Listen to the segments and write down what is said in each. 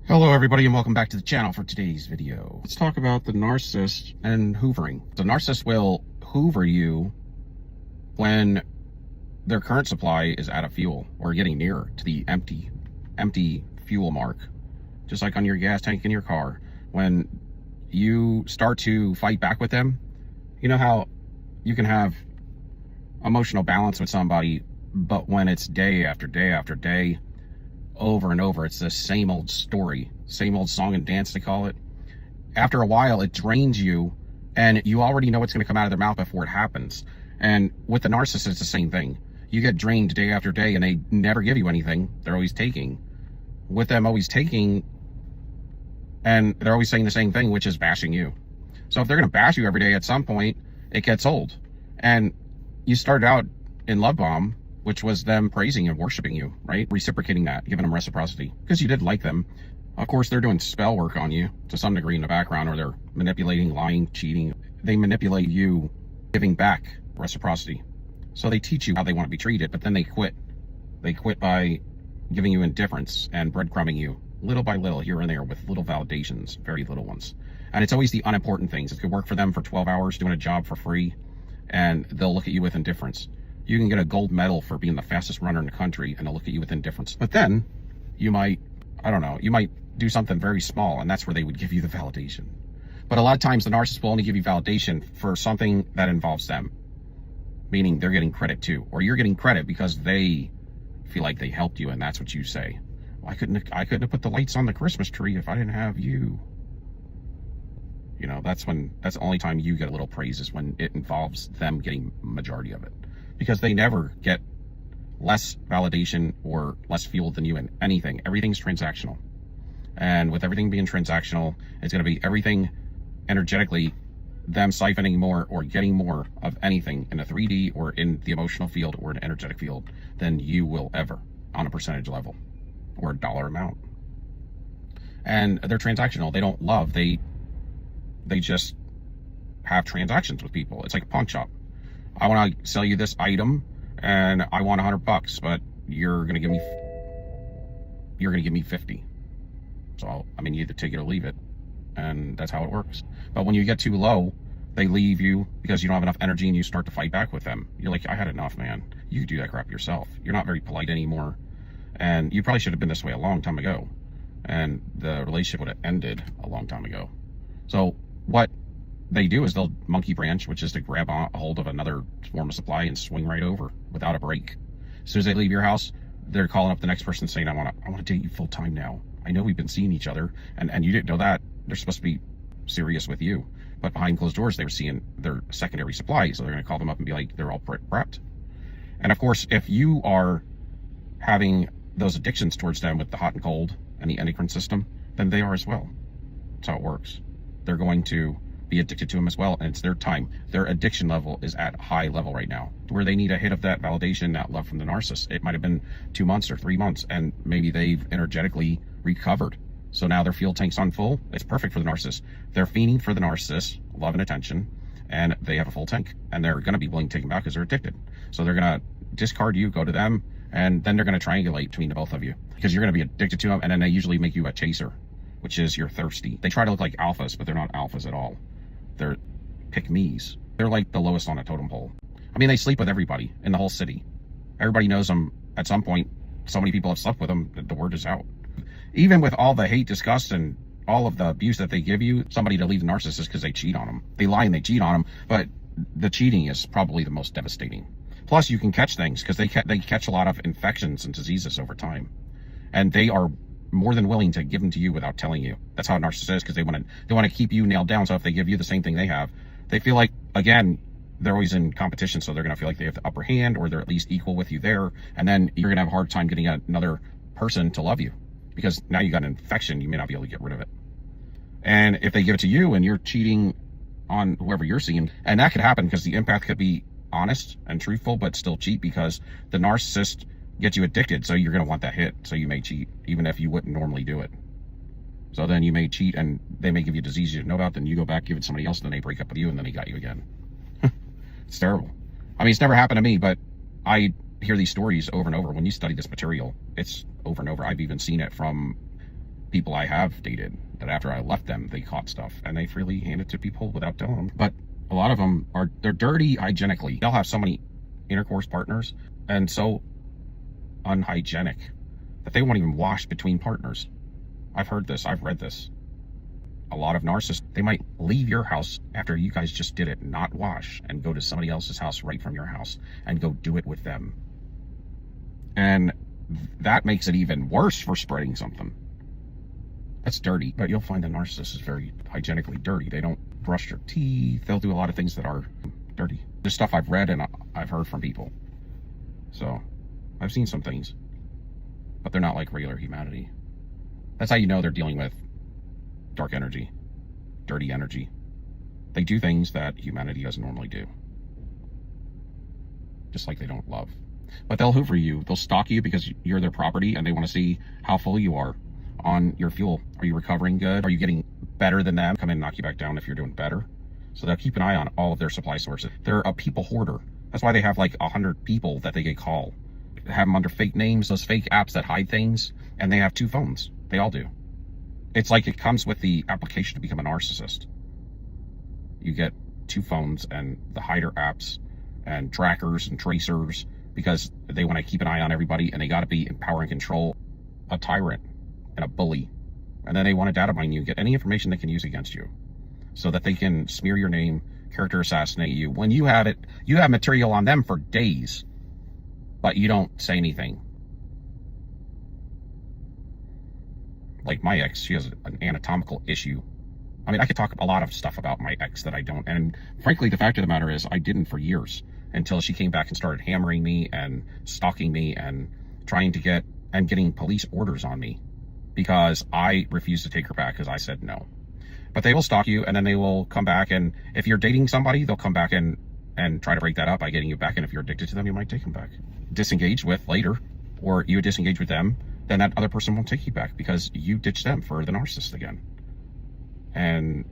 Hello everybody and welcome back to the channel for today's video. Let's talk about the narcissist and hoovering. The narcissist will hoover you when their current supply is out of fuel or getting near to the empty fuel mark. Just like on your gas tank in your car. When you start to fight back with them, you know how you can have emotional balance with somebody, but when it's day after day after day, over and over, it's the same old story, same old song and dance, they call it. After a while, it drains you, and you already know what's going to come out of their mouth before it happens. And with the narcissist, it's the same thing. You get drained day after day, and they never give you anything. They're always taking. With them always taking, and they're always saying the same thing, which is bashing you. So if they're going to bash you every day, at some point, it gets old. And you started out in Love Bomb, which was them praising and worshiping you, right? Reciprocating that, giving them reciprocity, because you did like them. Of course, they're doing spell work on you to some degree in the background, or they're manipulating, lying, cheating. They manipulate you, giving back reciprocity. So they teach you how they want to be treated, but then they quit. They quit by giving you indifference and breadcrumbing you little by little here and there with little validations, very little ones. And it's always the unimportant things. It could work for them for 12 hours doing a job for free, and they'll look at you with indifference. You can get a gold medal for being the fastest runner in the country, and they'll look at you with indifference. But then you might, I don't know, you might do something very small, and that's where they would give you the validation. But a lot of times the narcissist will only give you validation for something that involves them, meaning they're getting credit too, or you're getting credit because they feel like they helped you, and that's what you say. Well, I couldn't have put the lights on the Christmas tree if I didn't have you. You know, that's the only time you get a little praise, is when it involves them getting majority of it. Because they never get less validation or less fuel than you in anything. Everything's transactional. And with everything being transactional, it's going to be everything energetically, them siphoning more or getting more of anything in a 3D or in the emotional field or an energetic field than you will ever on a percentage level or a dollar amount. And they're transactional. They don't love. They just have transactions with people. It's like a pawn shop. I want to sell you this item and I want $100, but you're going to give me 50. So, I mean, you either take it or leave it, and that's how it works. But when you get too low, they leave you because you don't have enough energy, and you start to fight back with them. You're like, I had enough, man. You can do that crap yourself. You're not very polite anymore, and you probably should have been this way a long time ago, and the relationship would have ended a long time ago. So what they do is they'll monkey branch, which is to grab a hold of another form of supply and swing right over without a break. As soon as they leave your house, they're calling up the next person saying, I want to date you full time now. I know we've been seeing each other, and you didn't know that. They're supposed to be serious with you, but behind closed doors, they were seeing their secondary supply. So they're going to call them up and be like, they're all prepped. And of course, if you are having those addictions towards them with the hot and cold and the endocrine system, then they are as well. That's how it works. They're going to be addicted to them as well, and it's their time. Their addiction level is at a high level right now, where they need a hit of that validation, that love from the narcissist. It might have been 2 months or 3 months, and maybe they've energetically recovered. So now their fuel tank's on full. It's perfect for the narcissist. They're fiending for the narcissist, love and attention, and they have a full tank, and they're going to be willing to take them back because they're addicted. So they're going to discard you, go to them, and then they're going to triangulate between the both of you, because you're going to be addicted to them, and then they usually make you a chaser, which is you're thirsty. They try to look like alphas, but they're not alphas at all. They're pick-me's. They're like the lowest on a totem pole. I mean, they sleep with everybody in the whole city. Everybody knows them at some point. So many people have slept with them that the word is out. Even with all the hate, disgust, and all of the abuse that they give you, somebody to leave the narcissist because they cheat on them. They lie and they cheat on them, but the cheating is probably the most devastating. Plus, you can catch things because they catch a lot of infections and diseases over time. And they are more than willing to give them to you without telling you. That's how a narcissist is, because they want to keep you nailed down. So if they give you the same thing they have, they feel like, again, they're always in competition, so they're going to feel like they have the upper hand, or they're at least equal with you there, and then you're going to have a hard time getting another person to love you, because now you got an infection, you may not be able to get rid of it. And if they give it to you and you're cheating on whoever you're seeing, and that could happen because the empath could be honest and truthful but still cheat, because the narcissist gets you addicted, so you're going to want that hit, so you may cheat even if you wouldn't normally do it. So then you may cheat, and they may give you a disease you didn't know about, then you go back, give it to somebody else, and then they break up with you, and then they got you again. It's terrible. I mean, it's never happened to me, but I hear these stories over and over. When you study this material, it's over and over. I've even seen it from people I have dated that after I left them, they caught stuff and they freely hand it to people without telling them. But a lot of them they're dirty hygienically. They'll have so many intercourse partners and so unhygienic that they won't even wash between partners. I've heard this, I've read this. A lot of narcissists, they might leave your house after you guys just did it, not wash, and go to somebody else's house right from your house and go do it with them. And that makes it even worse for spreading something. That's dirty. But you'll find a narcissist is very hygienically dirty. They don't brush their teeth. They'll do a lot of things that are dirty. There's stuff I've read and I've heard from people. So I've seen some things, but they're not like regular humanity. That's how you know they're dealing with dark energy, dirty energy. They do things that humanity doesn't normally do. Just like they don't love. But they'll hoover you. They'll stalk you because you're their property and they want to see how full you are on your fuel. Are you recovering good? Are you getting better than them? Come in and knock you back down if you're doing better. So they'll keep an eye on all of their supply sources. They're a people hoarder. That's why they have like 100 people that they get call. They have them under fake names, those fake apps that hide things, and they have 2 phones. They all do. It's like it comes with the application to become a narcissist. You get 2 phones and the hider apps and trackers and tracers because they want to keep an eye on everybody and they got to be in power and control, a tyrant and a bully. And then they want to data mine you, get any information they can use against you so that they can smear your name, character assassinate you. When you have it, you have material on them for days, but you don't say anything. Like my ex, she has an anatomical issue. I mean, I could talk a lot of stuff about my ex that I don't. And frankly, the fact of the matter is I didn't for years until she came back and started hammering me and stalking me and trying to getting police orders on me because I refused to take her back because I said no. But they will stalk you and then they will come back. And if you're dating somebody, they'll come back and try to break that up by getting you back. And if you're addicted to them, you might take them back. Disengage with later, or you disengage with them, then that other person won't take you back because you ditched them for the narcissist again. And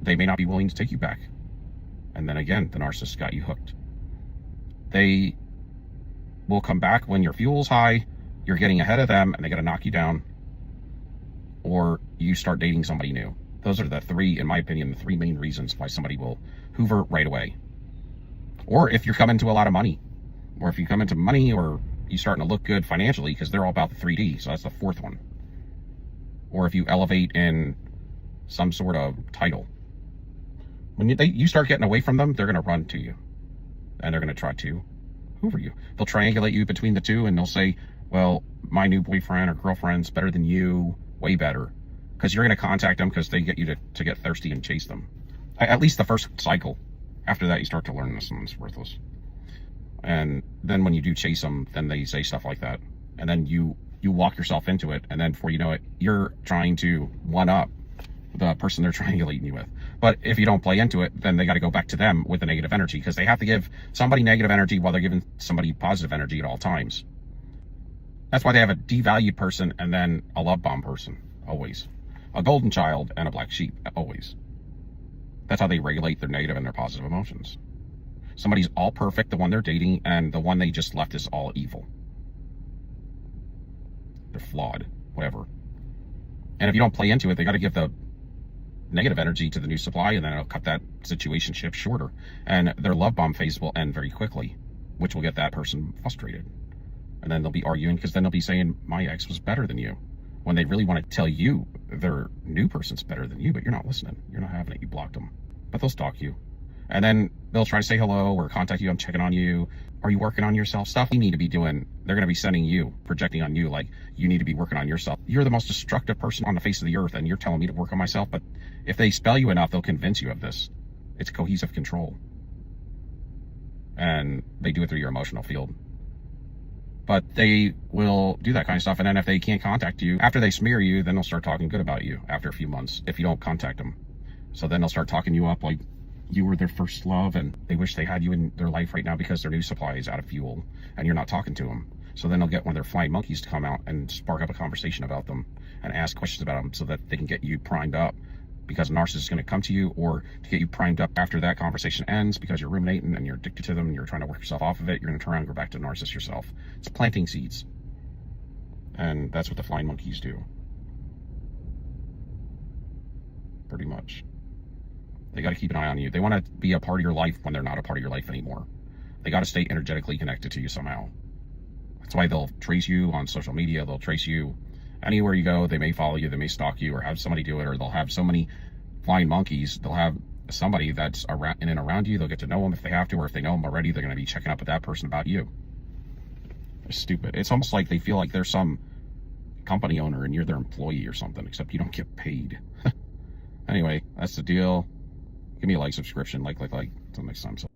they may not be willing to take you back. And then again, the narcissist got you hooked. They will come back when your fuel's high, you're getting ahead of them, and they got to knock you down, or you start dating somebody new. Those are the 3, in my opinion, the 3 main reasons why somebody will hoover right away. Or if you're coming to a lot of money, or if you come into money, or you starting to look good financially, because they're all about the 3D, so that's the 4th one. Or if you elevate in some sort of title. When you start getting away from them, they're going to run to you. And they're going to try to hoover you. They'll triangulate you between the 2, and they'll say, well, my new boyfriend or girlfriend's better than you, way better. Because you're going to contact them because they get you to get thirsty and chase them. At least the first cycle. After that, you start to learn this one's worthless. And then when you do chase them, then they say stuff like that. And then you walk yourself into it. And then before you know it, you're trying to one-up the person they're triangulating you with. But if you don't play into it, then they got to go back to them with the negative energy because they have to give somebody negative energy while they're giving somebody positive energy at all times. That's why they have a devalued person and then a love bomb person, always. A golden child and a black sheep, always. That's how they regulate their negative and their positive emotions. Somebody's all perfect, the one they're dating, and the one they just left is all evil. They're flawed, whatever. And if you don't play into it, they got to give the negative energy to the new supply, and then it'll cut that situationship shorter. And their love bomb phase will end very quickly, which will get that person frustrated. And then they'll be arguing because then they'll be saying, my ex was better than you. When they really want to tell you their new person's better than you, but you're not listening. You're not having it. You blocked them. But they'll stalk you. And then they'll try to say hello or contact you. I'm checking on you. Are you working on yourself? Stuff you need to be doing. They're going to be sending you, projecting on you like you need to be working on yourself. You're the most destructive person on the face of the earth and you're telling me to work on myself. But if they spell you enough, they'll convince you of this. It's cohesive control. And they do it through your emotional field. But they will do that kind of stuff. And then if they can't contact you, after they smear you, then they'll start talking good about you after a few months if you don't contact them. So then they'll start talking you up like you were their first love and they wish they had you in their life right now because their new supply is out of fuel and you're not talking to them. So then they'll get one of their flying monkeys to come out and spark up a conversation about them and ask questions about them so that they can get you primed up, because a narcissist is going to come to you, or to get you primed up after that conversation ends because you're ruminating and you're addicted to them and you're trying to work yourself off of it. You're going to turn around and go back to the narcissist yourself. It's planting seeds. And that's what the flying monkeys do. pretty much. They got to keep an eye on you. They want to be a part of your life when they're not a part of your life anymore. They got to stay energetically connected to you somehow. That's why they'll trace you on social media. They'll trace you anywhere you go. They may follow you. They may stalk you or have somebody do it, or they'll have so many flying monkeys. They'll have somebody that's around, in and around you. They'll get to know them if they have to, or if they know them already, they're going to be checking up with that person about you. It's stupid. It's almost like they feel like they're some company owner and you're their employee or something, except you don't get paid. Anyway, that's the deal. Give me a like, subscription, like. Until next time. So